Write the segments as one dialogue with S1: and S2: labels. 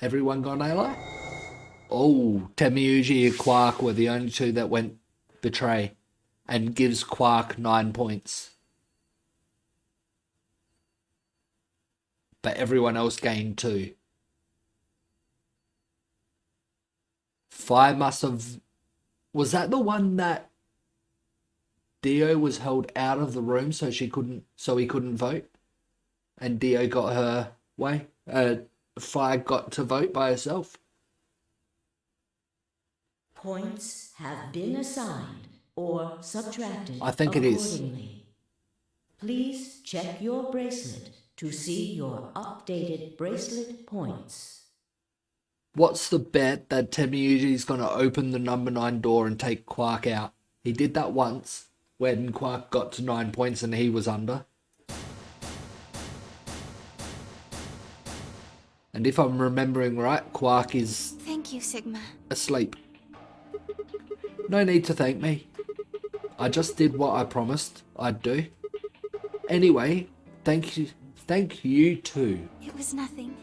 S1: Everyone got ally? Oh, Temiuji and Quark were the only two that went betray and gives Quark 9 points. But everyone else gained 2. Fi must have... Was that the one that Dio was held out of the room so he couldn't vote? And Dio got her way? Fi got to vote by herself?
S2: Points have been assigned or subtracted
S1: I think it is.
S2: accordingly. Please check your bracelet to see your updated bracelet points.
S1: What's the bet that Temiuji's going to open the number 9 door and take Quark out? He did that once when Quark got to 9 points and he was under. And if I'm remembering right, Quark is...
S3: Thank you, Sigma.
S1: asleep. No need to thank me. I just did what I promised I'd do. Anyway, thank you too.
S3: It was nothing.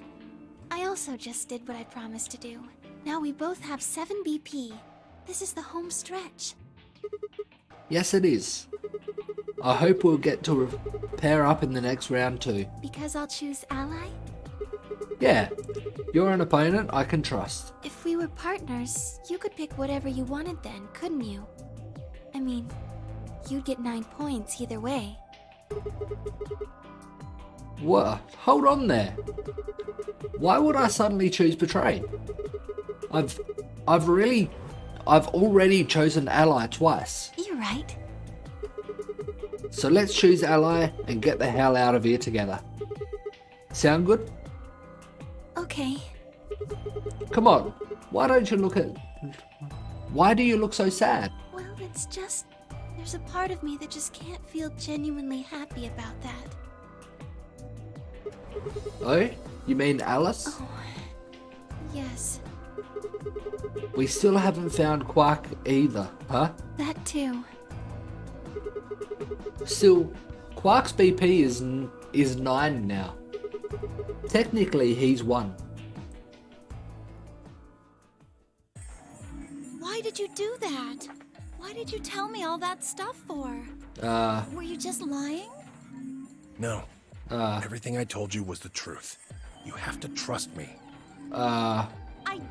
S3: I also just did what I promised to do. Now we both have 7 BP. This is the home stretch.
S1: Yes, it is. I hope we'll get to pair up in the next round too.
S3: Because I'll choose ally?
S1: Yeah, you're an opponent I can trust.
S3: If we were partners, you could pick whatever you wanted then, couldn't you? I mean, you'd get 9 points either way.
S1: What? Hold on there. Why would I suddenly choose betray? I've already chosen ally twice.
S3: You're right.
S1: So let's choose ally and get the hell out of here together. Sound good?
S3: Okay.
S1: Come on. Why do you look so sad?
S3: Well, it's just... There's a part of me that just can't feel genuinely happy about that.
S1: Oh? You mean Alice?
S3: Oh, yes.
S1: We still haven't found Quark either, huh?
S3: That too.
S1: Still, Quark's BP is 9 now. Technically, he's 1.
S4: Why did you do that? Why did you tell me all that stuff for?
S3: Were you just lying?
S5: No. Everything I told you was the truth. You have to trust me.
S4: I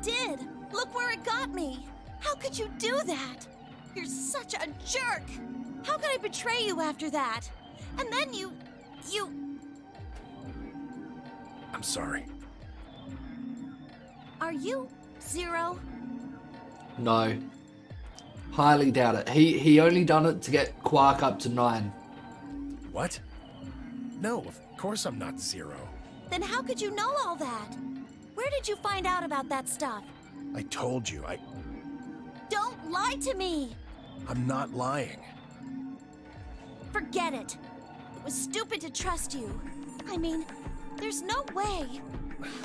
S4: did! Look where it got me! How could you do that? You're such a jerk! How could I betray you after that? And then you...
S5: I'm sorry.
S4: Are you Zero?
S1: No. Highly doubt it. He only done it to get Quark up to 9.
S5: What? No, of course I'm not Zero.
S4: Then how could you know all that? Where did you find out about that stuff?
S5: I told you,
S4: Don't lie to me!
S5: I'm not lying.
S4: Forget it. It was stupid to trust you. I mean, there's no way.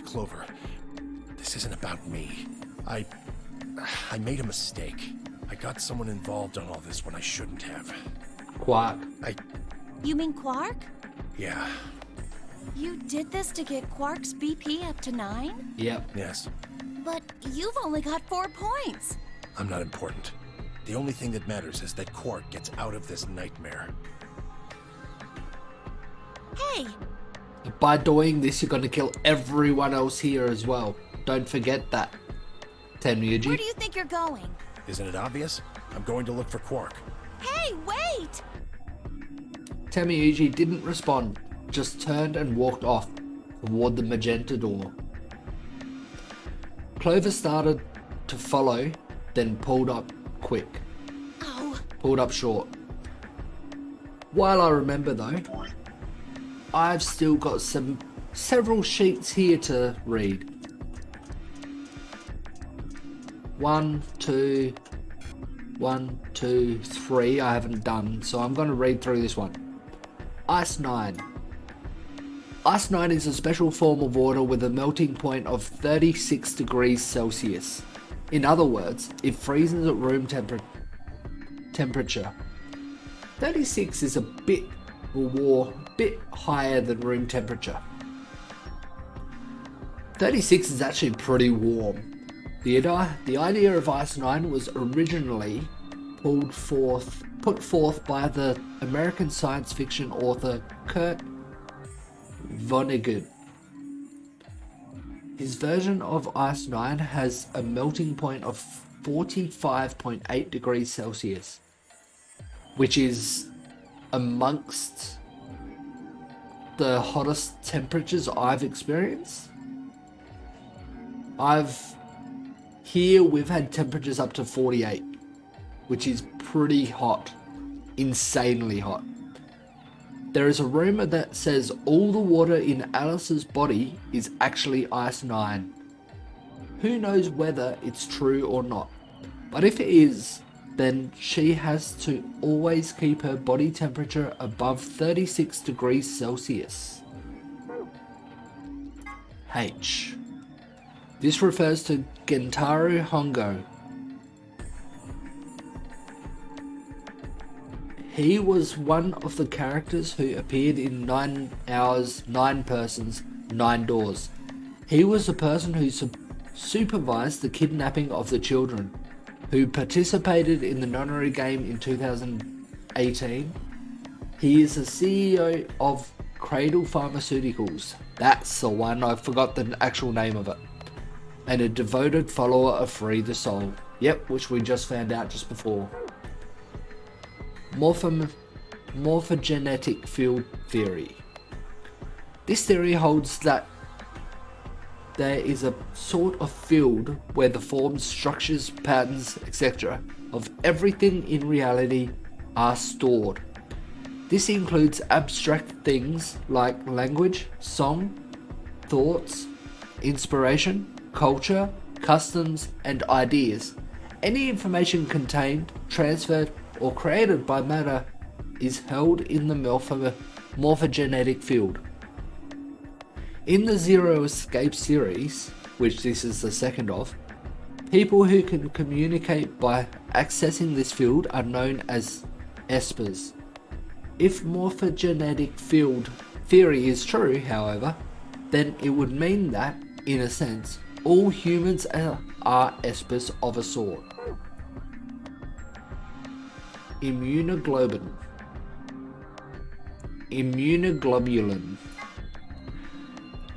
S5: Clover, this isn't about me. I made a mistake. I got someone involved on all this when I shouldn't have.
S1: Quark.
S4: You mean Quark?
S5: Yeah.
S4: You did this to get Quark's BP up to 9?
S1: Yep.
S5: Yes.
S4: But you've only got 4 points.
S5: I'm not important. The only thing that matters is that Quark gets out of this nightmare.
S4: Hey,
S1: By doing this, you're going to kill everyone else here as well. Don't forget that,
S4: where
S1: Temiuji.
S4: do you think you're going?
S5: Isn't it obvious? I'm going to look for Quark.
S4: Hey, wait!
S1: Temiuji didn't respond, just turned and walked off toward the magenta door. Clover started to follow, then pulled up quick.
S4: Oh,
S1: Pulled up short. While I remember though, I've still got several sheets here to read. 1, 2, 1, 2, 3 I haven't done, so I'm going to read through this one. Ice 9. Ice 9 is a special form of water with a melting point of 36 degrees Celsius. In other words, it freezes at room temperature. 36 is a bit higher than room temperature. 36 is actually pretty warm. The idea of Ice 9 was originally put forth by the American science fiction author Kurt Vonnegut. His version of Ice 9 has a melting point of 45.8 degrees Celsius, which is amongst the hottest temperatures I've experienced. Here we've had temperatures up to 48, which is pretty hot, insanely hot. There is a rumor that says all the water in Alice's body is actually Ice 9. Who knows whether it's true or not, but if it is, then she has to always keep her body temperature above 36 degrees Celsius. H. This refers to Gentaro Hongo. He was one of the characters who appeared in 9 Hours, 9 Persons, 9 Doors. He was the person who supervised the kidnapping of the children, who participated in the Nonary game in 2018. He is the CEO of Cradle Pharmaceuticals. That's the one, I forgot the actual name of it. And a devoted follower of Free the Soul. Yep, which we just found out just before. Morphogenetic field theory. This theory holds that there is a sort of field where the forms, structures, patterns, etc. of everything in reality are stored. This includes abstract things like language, song, thoughts, inspiration, culture, customs, and ideas. Any information contained, transferred, or created by matter is held in the morphogenetic field. In the Zero Escape series, which this is the second of, people who can communicate by accessing this field are known as espers. If morphogenetic field theory is true, however, then it would mean that, in a sense, all humans are espers of a sort. Immunoglobulin.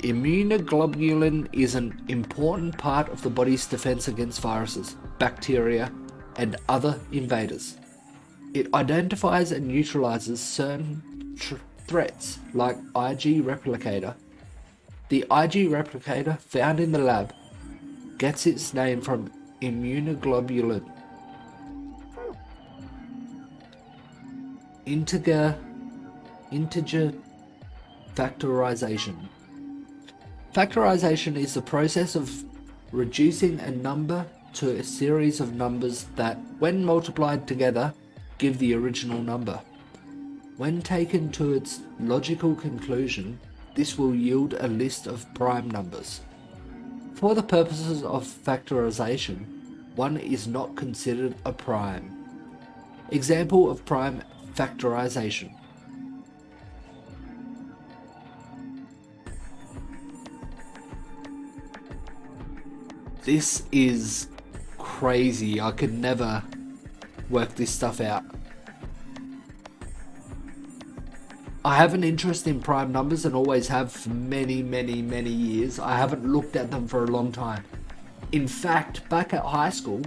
S1: Immunoglobulin is an important part of the body's defense against viruses, bacteria, and other invaders. It identifies and neutralizes certain threats like IG replicator. The IG replicator found in the lab gets its name from immunoglobulin. Integer factorization. Factorization is the process of reducing a number to a series of numbers that, when multiplied together, give the original number. When taken to its logical conclusion, this will yield a list of prime numbers. For the purposes of factorization, 1 is not considered a prime. Example of prime factorization. This is crazy. I could never work this stuff out. I have an interest in prime numbers and always have for many years. I haven't looked at them for a long time. In fact, back at high school,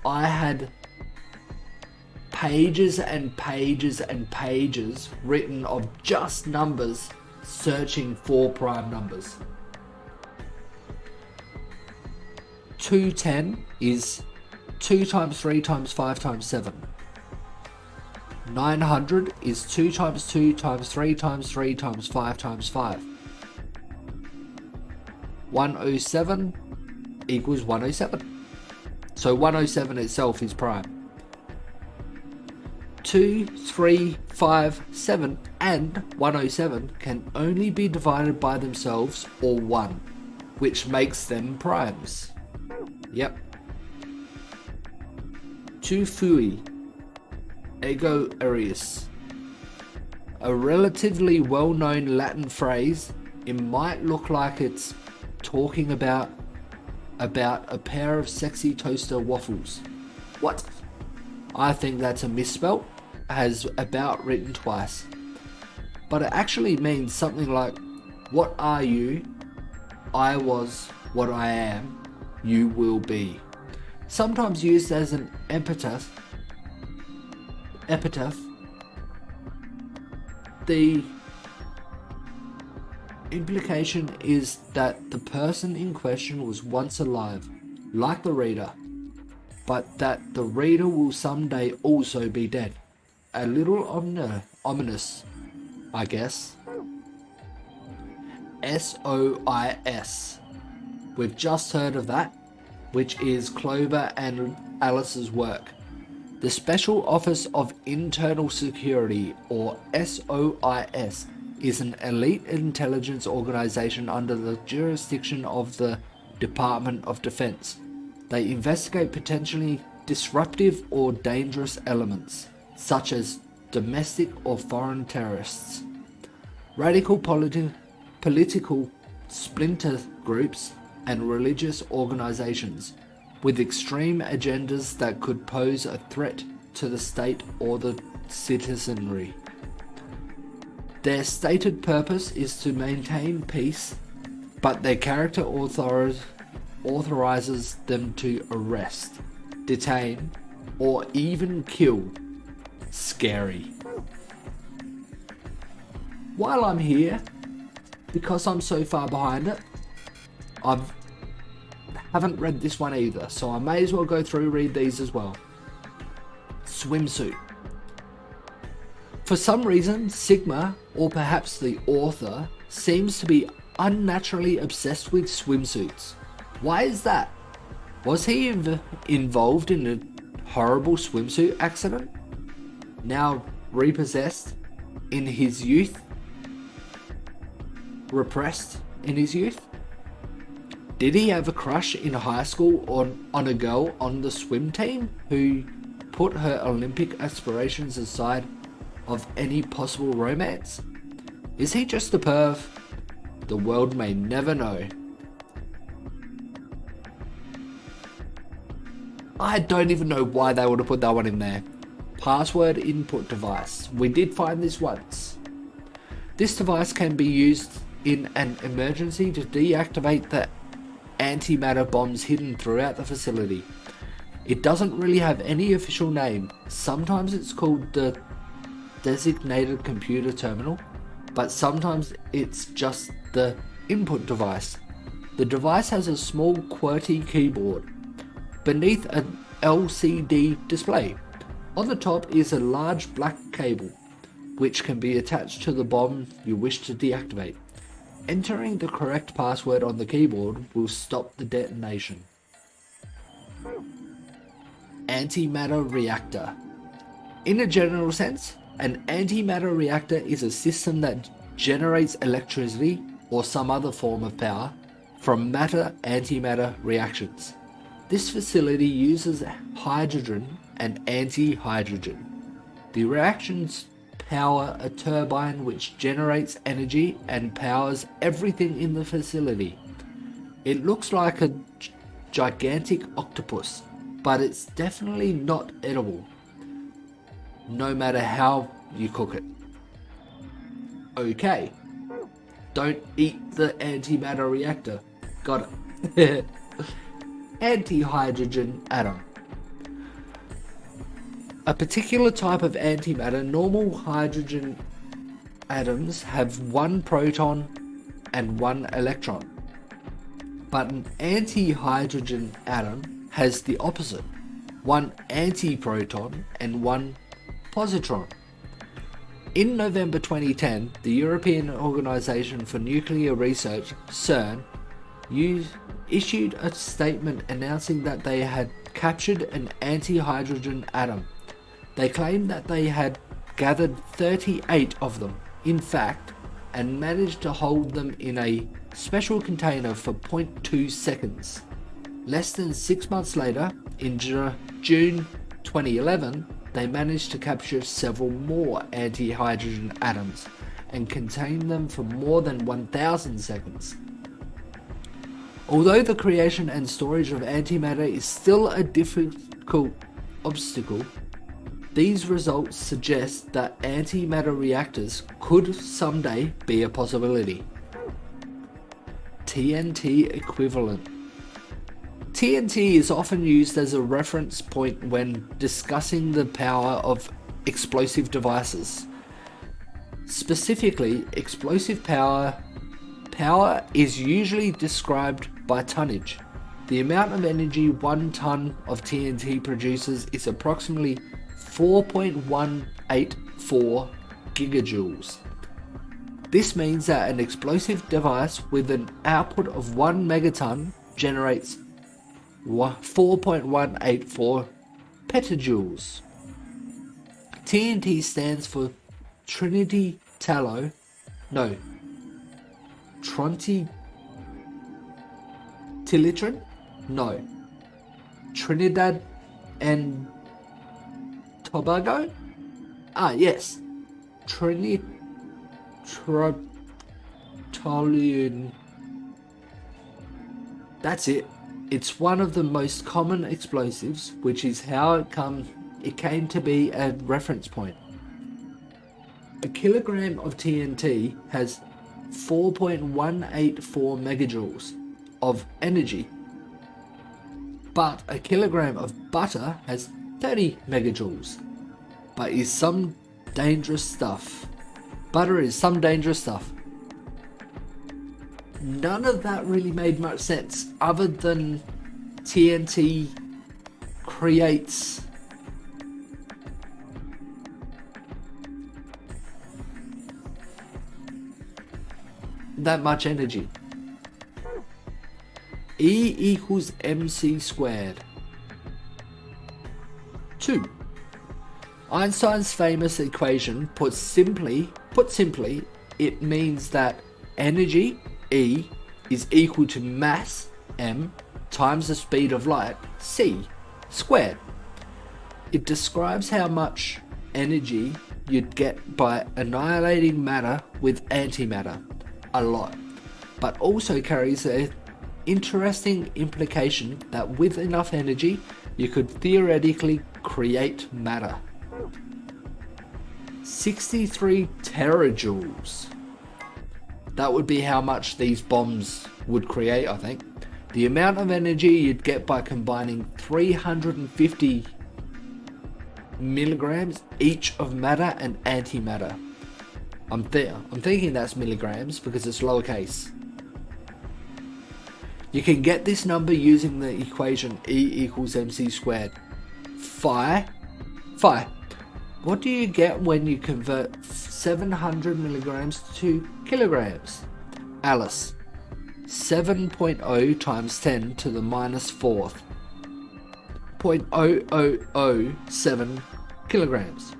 S1: I had pages and pages and pages written of just numbers searching for prime numbers. 210 is 2 times 3 times 5 times 7. 900 is 2 times 2 times 3 times 3 times 5 times 5. 107 equals 107. So 107 itself is prime. 2, 3, 5, 7 and 107 can only be divided by themselves or 1, which makes them primes. Yep. 2 fui, ego arius. A relatively well-known Latin phrase. It might look like it's talking about a pair of sexy toaster waffles. What? I think that's a misspelt, has about written twice. But it actually means something like, what are you? I was what I am, you will be. Sometimes used as an epitaph. The implication is that the person in question was once alive, like the reader, but that the reader will someday also be dead. A little ominous, I guess. SOIS. We've just heard of that, which is Clover and Alice's work. The Special Office of Internal Security, or SOIS, is an elite intelligence organization under the jurisdiction of the Department of Defense. They investigate potentially disruptive or dangerous elements, such as domestic or foreign terrorists, radical political splinter groups, and religious organizations with extreme agendas that could pose a threat to the state or the citizenry. Their stated purpose is to maintain peace, but their character authorizes them to arrest, detain, or even kill. Scary. While I'm here, because I'm so far behind it, I haven't read this one either, so I may as well go through read these as well. Swimsuit. For some reason, Sigma, or perhaps the author, seems to be unnaturally obsessed with swimsuits. Why is that? Was he involved in a horrible swimsuit accident? Now repossessed in his youth? Repressed in his youth? Did he have a crush in high school on a girl on the swim team who put her Olympic aspirations aside of any possible romance? Is he just a perv? The world may never know. I don't even know why they would have put that one in there. Password input device. We did find this once. This device can be used in an emergency to deactivate the antimatter bombs hidden throughout the facility. It doesn't really have any official name. Sometimes it's called the designated computer terminal, but sometimes it's just the input device. The device has a small QWERTY keyboard beneath an LCD display. On the top is a large black cable, which can be attached to the bomb you wish to deactivate. Entering the correct password on the keyboard will stop the detonation. Antimatter reactor. In a general sense, an antimatter reactor is a system that generates electricity or some other form of power from matter-antimatter reactions. This facility uses hydrogen and antihydrogen. The reactions power a turbine which generates energy and powers everything in the facility. It looks like a gigantic octopus, but it's definitely not edible, no matter how you cook it. Okay, don't eat the antimatter reactor. Got it. Antihydrogen atom. A particular type of antimatter. Normal hydrogen atoms have one proton and one electron, but an antihydrogen atom has the opposite, one antiproton and one positron. In November 2010, the European Organization for Nuclear Research, CERN, issued a statement announcing that they had captured an antihydrogen atom. They claimed that they had gathered 38 of them, in fact, and managed to hold them in a special container for 0.2 seconds. Less than 6 months later, in June 2011, they managed to capture several more antihydrogen atoms and contain them for more than 1,000 seconds. Although the creation and storage of antimatter is still a difficult obstacle, these results suggest that antimatter reactors could someday be a possibility. TNT equivalent. TNT is often used as a reference point when discussing the power of explosive devices. Specifically, explosive power is usually described by tonnage. The amount of energy 1 ton of TNT produces is approximately 4.184 gigajoules. This means that an explosive device with an output of 1 megaton generates 4.184 petajoules. TNT stands for Trontitilitron? No. Trinidad and Tobago? Ah, yes. Tritolium. That's it. It's one of the most common explosives, which is how it came to be a reference point. A kilogram of TNT has 4.184 megajoules of energy, but a kilogram of butter has 30 megajoules. But is some dangerous stuff. Butter is some dangerous stuff. None of that really made much sense, other than TNT creates that much energy. E equals mc squared. 2. Einstein's famous equation, put simply, it means that energy, E, is equal to mass, m, times the speed of light, c, squared. It describes how much energy you'd get by annihilating matter with antimatter, a lot, but also carries an interesting implication that with enough energy, you could theoretically create matter. 63 terajoules. That would be how much these bombs would create, I think. The amount of energy you'd get by combining 350 milligrams each of matter and antimatter. I'm thinking that's milligrams because it's lowercase. You can get this number using the equation E equals mc squared. Phi. What do you get when you convert 700 milligrams to kilograms? Alice. 7.0 times 10 to the minus 4th. 0.0007 kilograms.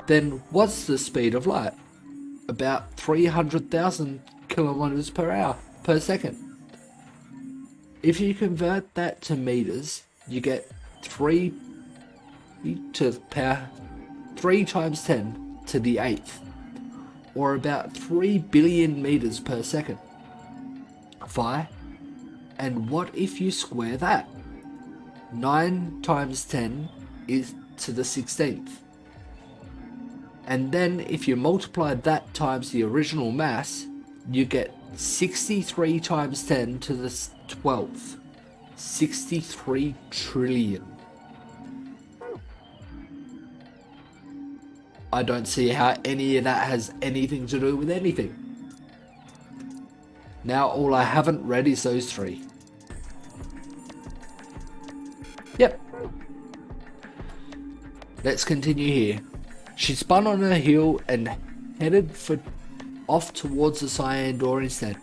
S1: Then what's the speed of light? About 300,000 kilometers per hour per second. If you convert that to meters, you get 3 times 10 to the 8th, or about 3 billion meters per second. Phi. And what if you square that? 9 times 10 is to the 16th. And then if you multiply that times the original mass, you get 63 times 10 to the 12th. 63 trillion. I don't see how any of that has anything to do with anything. Now all I haven't read is those 3. Yep. Let's continue here. She spun on her heel and headed off towards the cyan door instead.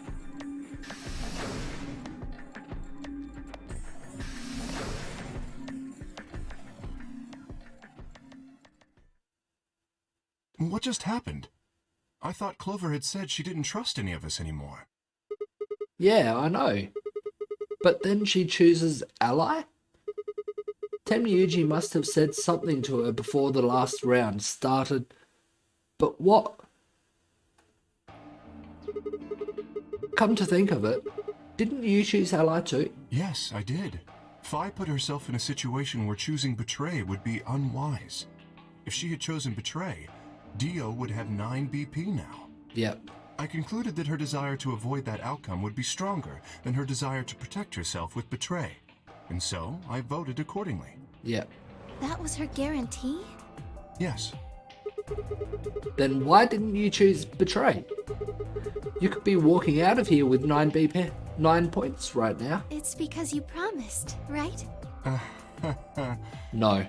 S5: What just happened? I thought Clover had said she didn't trust any of us anymore.
S1: Yeah, I know. But then she chooses ally? Temyuji must have said something to her before the last round started. But what? Come to think of it, didn't you choose ally too?
S6: Yes, I did. Fi put herself in a situation where choosing betray would be unwise. If she had chosen betray, Dio would have 9 BP now.
S1: Yep.
S6: I concluded that her desire to avoid that outcome would be stronger than her desire to protect herself with betray. And so, I voted accordingly.
S1: Yep.
S3: That was her guarantee?
S6: Yes.
S1: Then why didn't you choose betray? You could be walking out of here with 9 BP, 9 points right now.
S3: It's because you promised, right?
S1: No.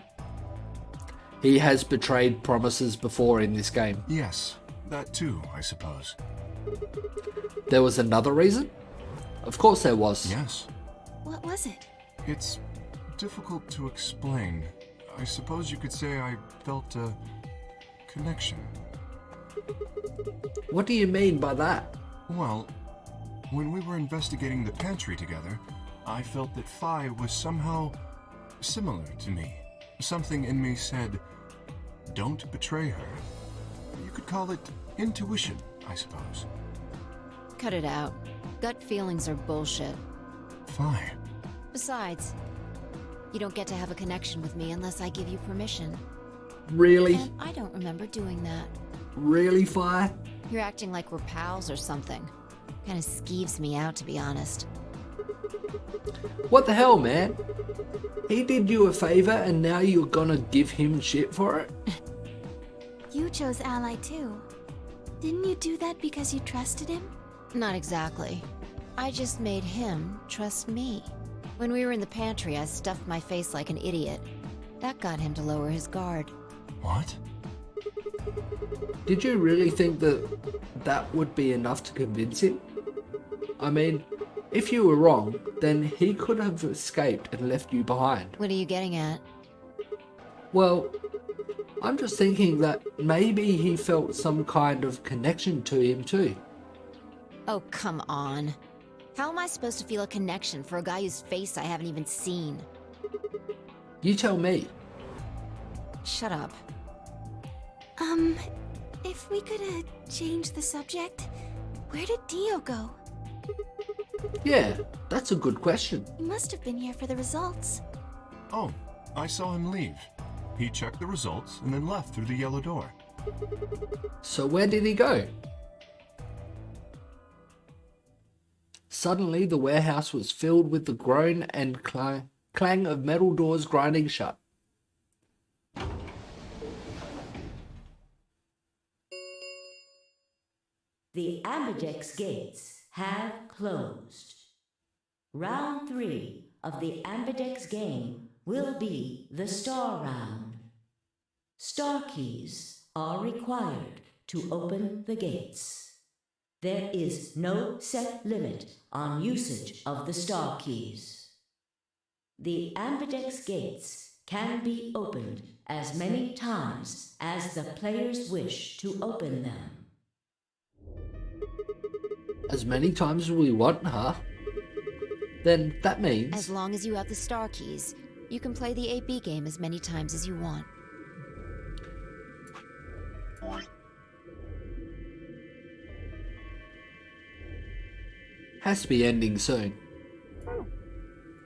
S1: He has betrayed promises before in this game.
S6: Yes, that too, I suppose.
S1: There was another reason? Of course there was.
S6: Yes.
S3: What was it?
S6: It's difficult to explain. I suppose you could say I felt a connection.
S1: What do you mean by that?
S6: Well, when we were investigating the pantry together, I felt that Fi was somehow similar to me. Something in me said, don't betray her. You could call it intuition, I suppose.
S7: Cut it out. Gut feelings are bullshit.
S6: Fi.
S7: Besides, you don't get to have a connection with me unless I give you permission.
S1: Really?
S7: And I don't remember doing that.
S1: Really, Fi?
S7: You're acting like we're pals or something. Kinda skeeves me out, to be honest.
S1: What the hell, man? He did you a favor and now you're gonna give him shit for it?
S3: You chose ally too. Didn't you do that because you trusted him?
S7: Not exactly. I just made him trust me. When we were in the pantry, I stuffed my face like an idiot. That got him to lower his guard.
S6: What?
S1: Did you really think that that would be enough to convince him? I mean, if you were wrong, then he could have escaped and left you behind.
S7: What are you getting at?
S1: Well, I'm just thinking that maybe he felt some kind of connection to him too.
S7: Oh, come on. How am I supposed to feel a connection for a guy whose face I haven't even seen?
S1: You tell me.
S7: Shut up.
S3: If we could, change the subject, where did Dio go?
S1: Yeah, that's a good question.
S3: He must have been here for the results.
S6: Oh, I saw him leave. He checked the results and then left through the yellow door.
S1: So where did he go? Suddenly, the warehouse was filled with the groan and clang of metal doors grinding shut.
S2: The Ambidex gates have closed. Round 3 of the Ambidex game will be the Star Round. Star keys are required to open the gates. There is no set limit on usage of the Star keys. The Ambidex gates can be opened as many times as the players wish to open them.
S1: As many times as we want, huh? Then that means...
S7: As long as you have the star keys, you can play the AB game as many times as you want.
S1: Has to be ending soon.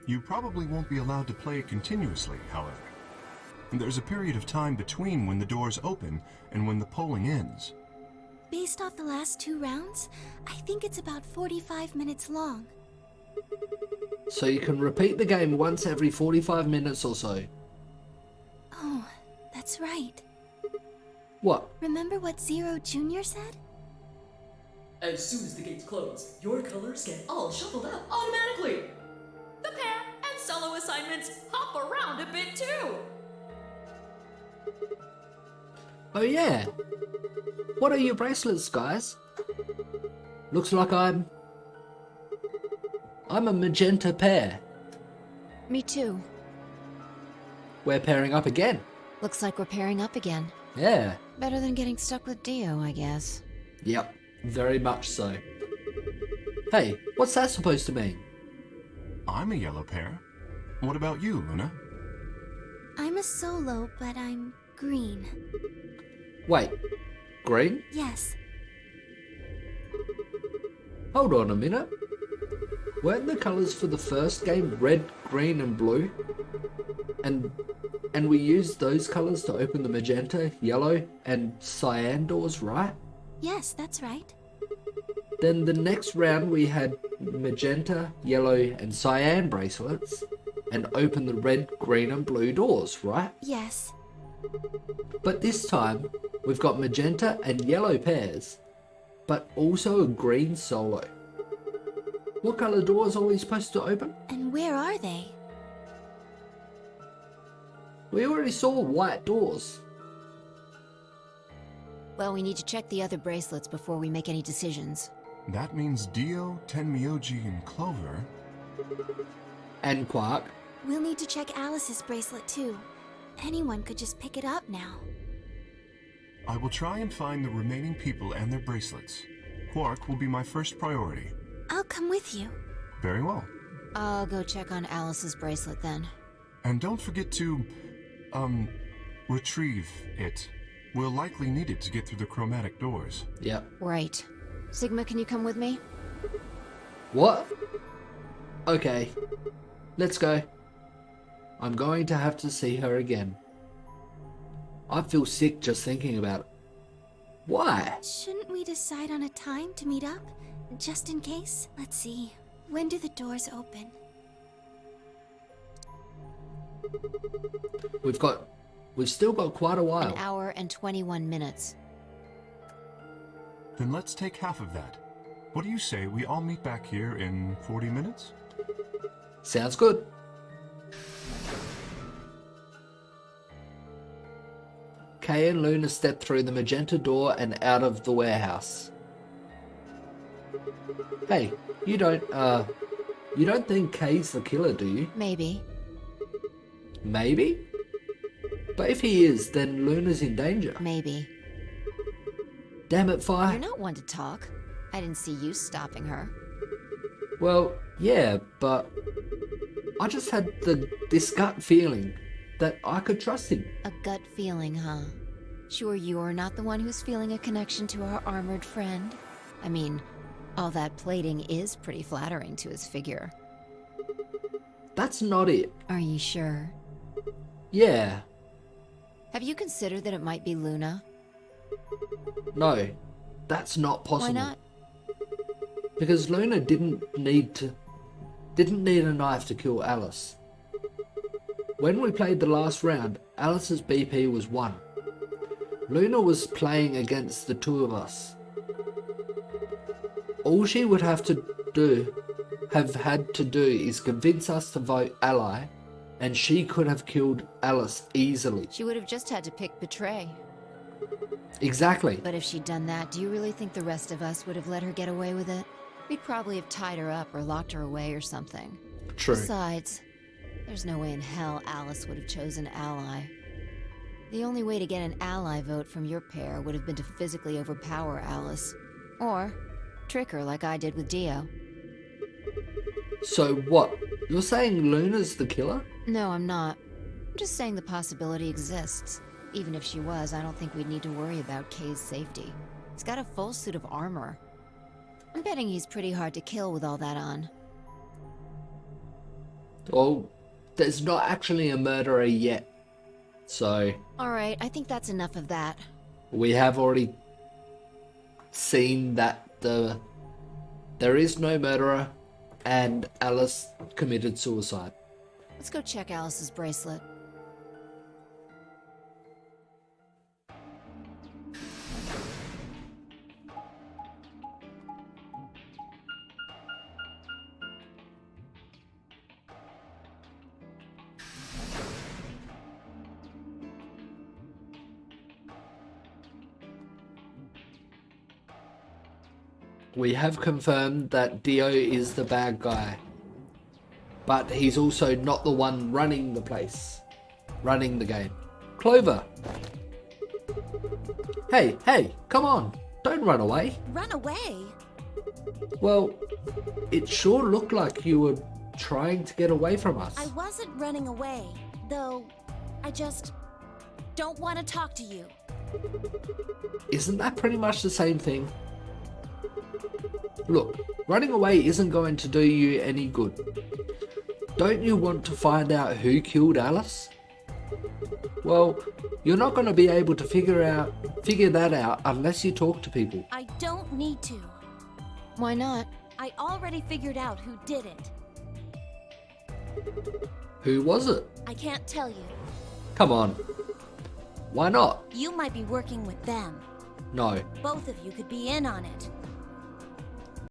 S6: You probably won't be allowed to play it continuously, however. There's a period of time between when the doors open and when the polling ends.
S3: Based off the last 2 rounds, I think it's about 45 minutes long.
S1: So you can repeat the game once every 45 minutes or so.
S3: Oh, that's right.
S1: What?
S3: Remember what Zero Jr. said?
S8: As soon as the gates close, your colors get all shuffled up automatically. The pair and solo assignments hop around a bit too.
S1: Oh yeah. What are your bracelets, guys? Looks like I'm a magenta pair.
S7: Me too.
S1: We're pairing up again.
S7: Looks like we're pairing up again.
S1: Yeah.
S7: Better than getting stuck with Dio, I guess.
S1: Yep, very much so. Hey, what's that supposed to mean?
S6: I'm a yellow pair. What about you, Luna?
S3: I'm a solo, but I'm green.
S1: Wait, green?
S3: Yes.
S1: Hold on a minute. weren't the colours for the first game red, green and blue? And we used those colours to open the magenta, yellow and cyan doors, right?
S3: Yes, that's right.
S1: Then the next round we had magenta, yellow and cyan bracelets and opened the red, green and blue doors, right?
S3: Yes.
S1: But this time we've got magenta and yellow pairs, but also a green solo. What colour doors are we supposed to open?
S3: And where are they?
S1: We already saw white doors.
S7: Well, we need to check the other bracelets before we make any decisions.
S6: That means Dio, Tenmyoji, and Clover.
S1: And Quark.
S3: We'll need to check Alice's bracelet too. Anyone could just pick it up now.
S6: I will try and find the remaining people and their bracelets. Quark will be my first priority.
S3: I'll come with you.
S6: Very well.
S7: I'll go check on Alice's bracelet then.
S6: And don't forget to, retrieve it. We'll likely need it to get through the chromatic doors.
S1: Yep.
S7: Right. Sigma, can you come with me?
S1: What? Okay. Let's go. I'm going to have to see her again. I feel sick just thinking about it. Why?
S3: Shouldn't we decide on a time to meet up? Just in case? Let's see. When do the doors open?
S1: We've still got quite a while.
S7: An hour and 21 minutes.
S6: Then let's take half of that. What do you say we all meet back here in 40 minutes?
S1: Sounds good. Kay and Luna step through the magenta door and out of the warehouse. Hey, you don't think Kay's the killer, do you?
S7: Maybe.
S1: Maybe? But if he is, then Luna's in danger.
S7: Maybe.
S1: Damn it, Fi.
S7: You're not one to talk. I didn't see you stopping her.
S1: Well, yeah, but I just had this gut feeling that I could trust him.
S7: A gut feeling, huh? Sure you're not the one who's feeling a connection to our armored friend? I mean, all that plating is pretty flattering to his figure.
S1: That's not it.
S7: Are you sure?
S1: Yeah.
S7: Have you considered that it might be Luna?
S1: No, that's not possible.
S7: Why not?
S1: Because Luna didn't need a knife to kill Alice. When we played the last round, Alice's BP was 1. Luna was playing against the two of us. All she would have had to do is convince us to vote ally, and she could have killed Alice easily.
S7: She would have just had to pick betray.
S1: Exactly.
S7: But if she'd done that, do you really think the rest of us would have let her get away with it? We'd probably have tied her up or locked her away or something.
S1: True.
S7: Besides, there's no way in hell Alice would have chosen ally. The only way to get an ally vote from your pair would have been to physically overpower Alice. Or trick her like I did with Dio.
S1: So what? You're saying Luna's the killer?
S7: No, I'm not. I'm just saying the possibility exists. Even if she was, I don't think we'd need to worry about Kay's safety. He's got a full suit of armor. I'm betting he's pretty hard to kill with all that on.
S1: Well, there's not actually a murderer yet. So...
S7: Alright, I think that's enough of that.
S1: we have already seen that there is no murderer and Alice committed suicide.
S7: Let's go check Alice's bracelet.
S1: We have confirmed that Dio is the bad guy, but he's also not the one running the place, running the game. Clover! Hey, come on, don't run away.
S4: Run away?
S1: Well, it sure looked like you were trying to get away from us.
S4: I wasn't running away, though I just don't want to talk to you.
S1: Isn't that pretty much the same thing? Look, running away isn't going to do you any good. Don't you want to find out who killed Alice? Well, you're not going to be able to figure that out unless you talk to people.
S4: I don't need to.
S7: Why not?
S4: I already figured out who did it.
S1: Who was it?
S4: I can't tell you.
S1: Come on. Why not?
S4: You might be working with them.
S1: No.
S4: Both of you could be in on it.